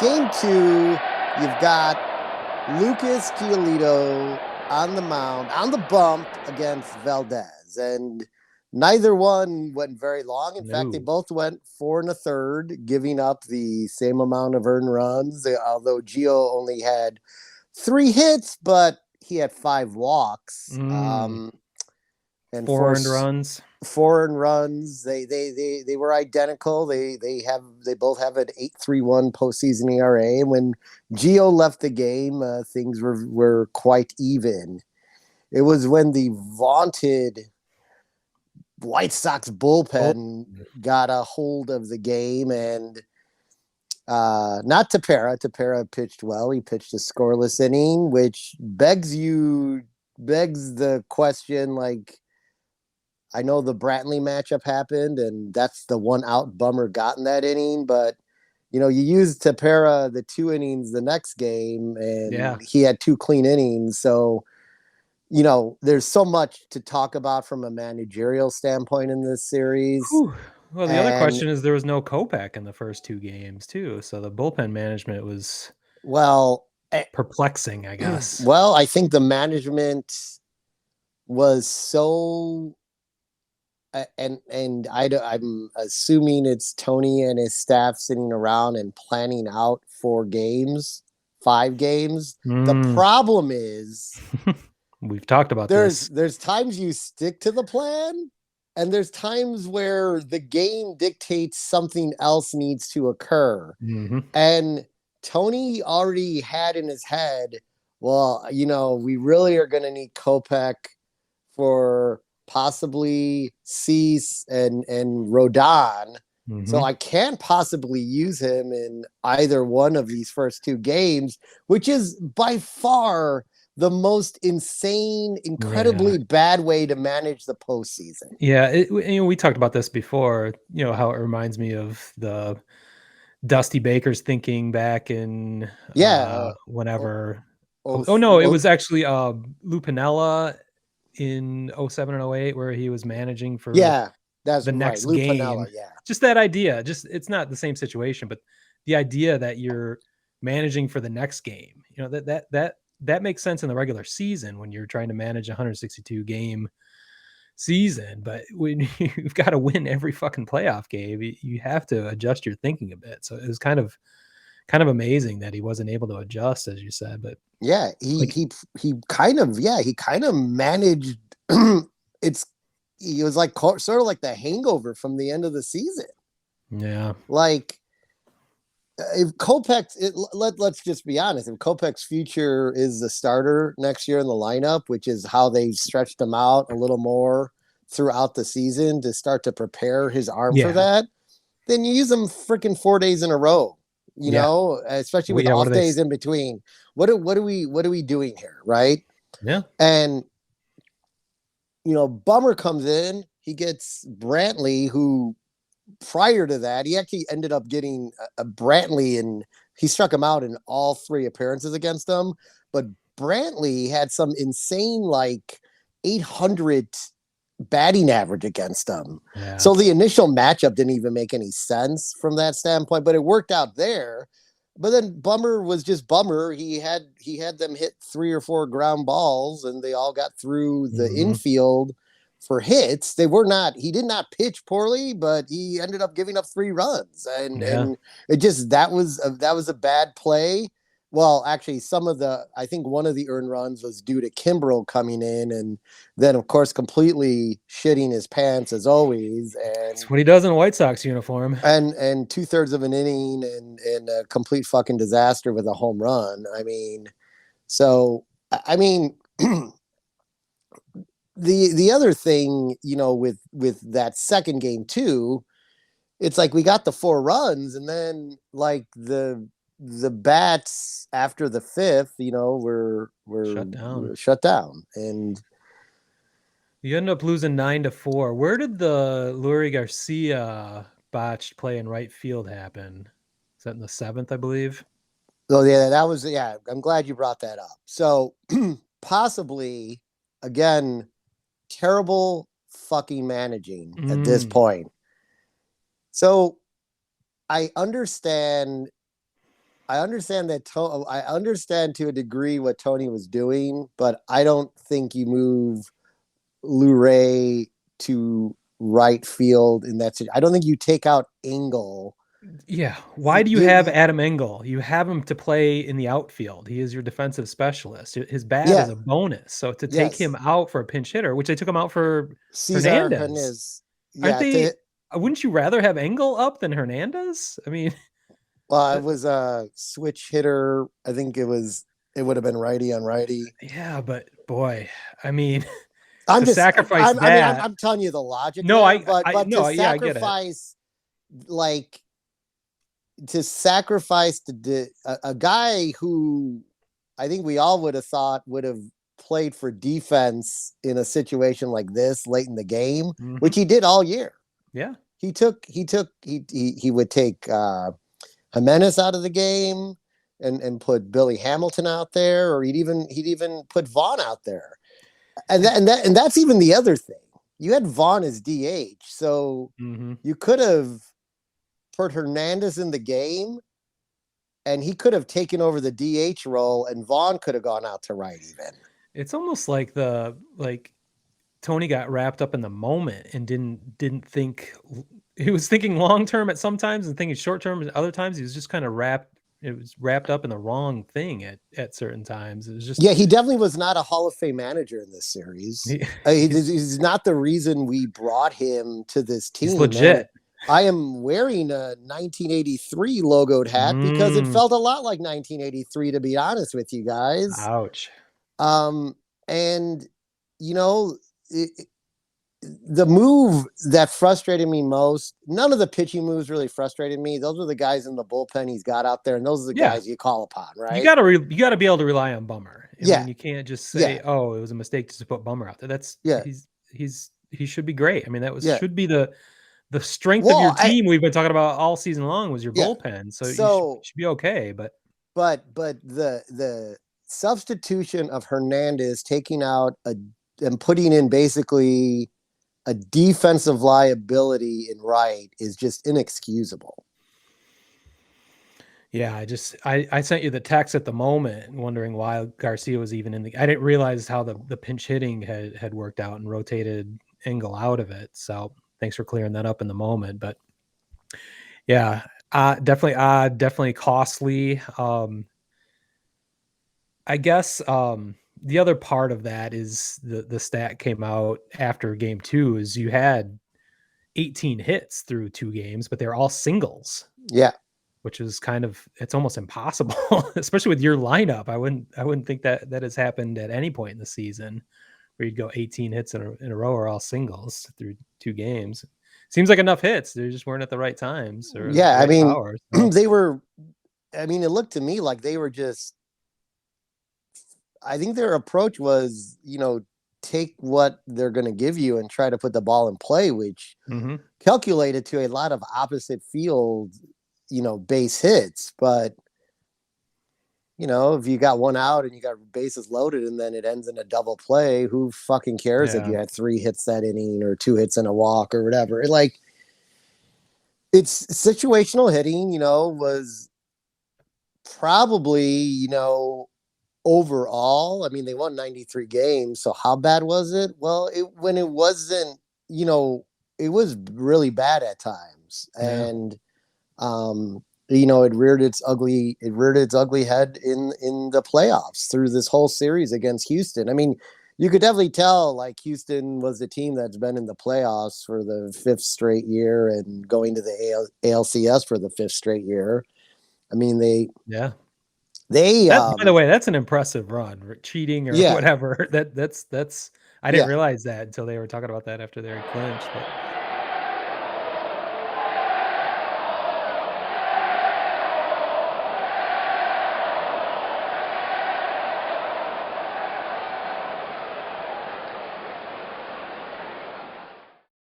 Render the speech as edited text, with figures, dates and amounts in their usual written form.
Game two, you've got Lucas Giolito on the mound, on the bump against Valdez. And neither one went very long. In fact, they No. both went 4 1/3, giving up the same amount of earned runs. Although Gio only had 3 hits, but he had 5 walks. And Four earned runs. 4 earned runs. They were identical. They both have an 8.31 postseason ERA. And when Gio left the game, things were quite even. It was when the vaunted White Sox bullpen got a hold of the game, and not Tepera. Tepera pitched well. He pitched a scoreless inning, which begs the question, like, I know the Brantley matchup happened, and that's the one out Bummer got in that inning. But, you used Tepera the 2 innings the next game, and he had 2 clean innings. So, there's so much to talk about from a managerial standpoint in this series. Whew. Well, the other question is there was no Kopech in the first 2 games, too. So the bullpen management was perplexing, I guess. Well, I think the management was so... And I'm assuming it's Tony and his staff sitting around and planning out 5 games. The problem is we've talked about this. There's times you stick to the plan, and there's times where the game dictates something else needs to occur. And Tony already had in his head, well, we really are going to need Kopech for possibly Cease and Rodon. So I can't possibly use him in either one of these first 2 games, which is by far the most insane, incredibly bad way to manage the postseason. Yeah, we talked about this before, how it reminds me of the Dusty Baker's thinking back in whenever. No, it was actually Lou Piniella in 07 and 08 where he was managing for that's the next Lou game. Piniella, just that idea, it's not the same situation, but the idea that you're managing for the next game, that makes sense in the regular season when you're trying to manage a 162 game season. But when you've got to win every fucking playoff game, you have to adjust your thinking a bit. So it was kind of amazing that he wasn't able to adjust, as you said. But he kind of managed. He was like sort of like the hangover from the end of the season. Like, if Kopech, let's just be honest, if Kopech's future is the starter next year in the lineup, which is how they stretched him out a little more throughout the season to start to prepare his arm for that, then you use him freaking 4 days in a row. Especially with off days in between. What are we doing here, right? Yeah. And Bummer comes in, he gets Brantley, who prior to that, he actually ended up getting a Brantley, and he struck him out in all 3 appearances against him. But Brantley had some insane, like 800 batting average against them. So the initial matchup didn't even make any sense from that standpoint, but it worked out there. But then Bummer was just Bummer. He had them hit 3 or 4 ground balls, and they all got through the infield for hits. He did not pitch poorly, but he ended up giving up 3 runs, and it just that was a bad play. Well, actually, I think one of the earned runs was due to Kimbrel coming in, and then, of course, completely shitting his pants as always. And that's what he does in a White Sox uniform. And 2/3 of an inning and a complete fucking disaster with a home run. I mean, the other thing, with that second game too, it's like we got the 4 runs, and then like the bats after the 5th, were shut down, and you end up losing 9-4. Where did the Lurie Garcia botched play in right field happen? Is that in the 7th, I believe? Oh yeah, that was I'm glad you brought that up. So possibly, again, terrible fucking managing at this point. So I understand I understand that. I understand to a degree what Tony was doing, but I don't think you move Lou Ray to right field in that situation. I don't think you take out Engel. Yeah. Why do you have Adam Engel? You have him to play in the outfield. He is your defensive specialist. His bat Yeah. is a bonus. So to take Yes. him out for a pinch hitter, which they took him out for Cesar Hernandez, Hernandez. aren't Yeah. they? Wouldn't you rather have Engel up than Hernandez? I mean, Well, it was a switch hitter. I think it would have been righty on righty. yeah, but boy, I mean, I'm to just, sacrifice that. I'm telling you the logic No, there, but to no, yeah, I get it. sacrifice, like, to sacrifice a guy who I think we all would have thought would have played for defense in a situation like this late in the game, which he did all year. Yeah. He would take Jimenez out of the game and put Billy Hamilton out there, or he'd even put Vaughn out there. And that's even the other thing. You had Vaughn as DH, so you could have put Hernandez in the game, and he could have taken over the DH role, and Vaughn could have gone out to right even. It's almost like Tony got wrapped up in the moment and didn't think. He was thinking long term at some times and thinking short term at other times. He was just kind of wrapped up in the wrong thing at certain times. It was just, yeah, he definitely was not a Hall of Fame manager in this series. He's not the reason we brought him to this team. He's legit. Man. I am wearing a 1983 logoed hat because it felt a lot like 1983, to be honest with you guys. Ouch. And you know, the move that frustrated me most, none of the pitching moves really frustrated me. Those were the guys in the bullpen he's got out there, and those are the guys you call upon, right? You gotta be able to rely on Bummer. I mean, you can't just say, "Oh, it was a mistake to put Bummer out there." That's he should be great. I mean, should be the strength of your team. We've been talking about all season long was your bullpen, so you should be okay. But the substitution of Hernandez taking out and putting in basically a defensive liability in right is just inexcusable. Yeah, I sent you the text at the moment wondering why Garcia was even in the. I didn't realize how the pinch hitting had worked out and rotated Engel out of it. So thanks for clearing that up in the moment. But yeah, definitely costly. I guess the other part of that is the stat came out after game 2 is you had 18 hits through 2 games, but they're all singles. Yeah. Which is it's almost impossible, especially with your lineup. I wouldn't think that has happened at any point in the season where you'd go 18 hits in a row or all singles through 2 games. Seems like enough hits. They just weren't at the right times. Or yeah. I mean, power, so. it looked to me like they were just, I think their approach was, take what they're going to give you and try to put the ball in play, which calculated to a lot of opposite field, base hits. But, if you got one out and you got bases loaded and then it ends in a double play, who fucking cares if you had 3 hits that inning or 2 hits and a walk or whatever? It's situational hitting, was probably, overall, I mean, they won 93 games. So how bad was it? Well, when it wasn't, it was really bad at times. Yeah. And, it reared its ugly head in the playoffs through this whole series against Houston. I mean, you could definitely tell Houston was the team that's been in the playoffs for the 5th straight year and going to the ALCS for the 5th straight year. I mean, by the way, that's an impressive run. Cheating or whatever. That's I didn't realize that until they were talking about that after they were clinched. But